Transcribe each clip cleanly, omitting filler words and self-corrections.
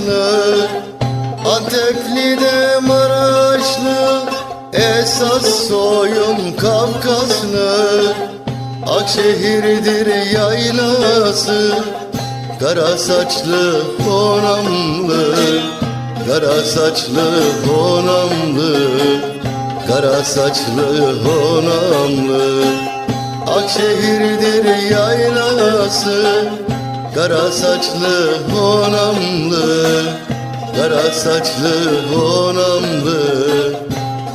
Kafkaslı, Antepli de Maraşlı, esas soyum Kafkaslı. Akşehir'dir yaylası, kara saçlı honamlı, kara saçlı honamlı, kara saçlı honamlı. Akşehir'dir yaylası, kara saçlı honamlı, kara saçlı honamlı,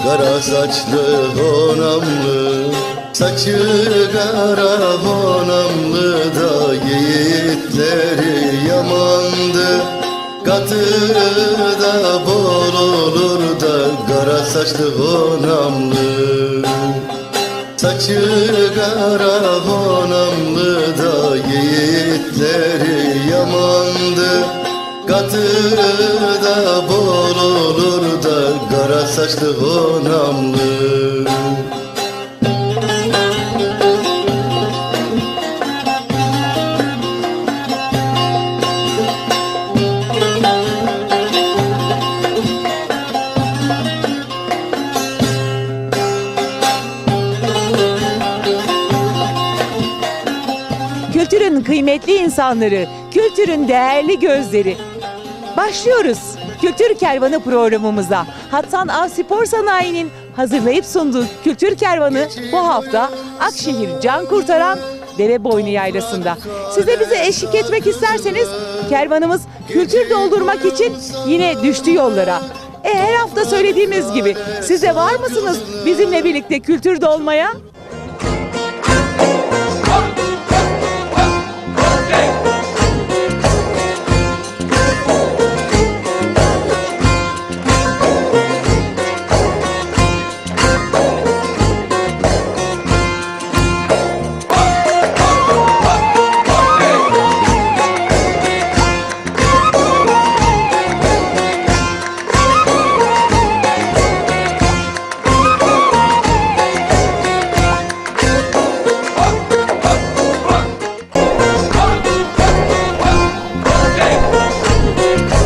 kara saçlı honamlı. Saçı kara honamlı da yiğitleri yamandı. Katı da bol olur da kara saçlı honamlı. Saçı kara honamlı da yiğitleri yamandı. Katı da bol olur da kara saçlı honamlı. Kültürün kıymetli insanları, kültürün değerli gözleri. Başlıyoruz Kültür Kervanı programımıza. Hatsan Av Spor Sanayi'nin hazırlayıp sunduğu Kültür Kervanı bu hafta Akşehir Can Kurtaran Dereboynu Yaylası'nda. Siz de bize eşlik etmek isterseniz kervanımız kültür doldurmak için yine düştü yollara. Her hafta söylediğimiz gibi siz de var mısınız bizimle birlikte kültür dolmaya?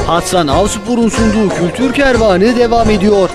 Hatsan Av Spor'un sunduğu Kültür Kervanı devam ediyor.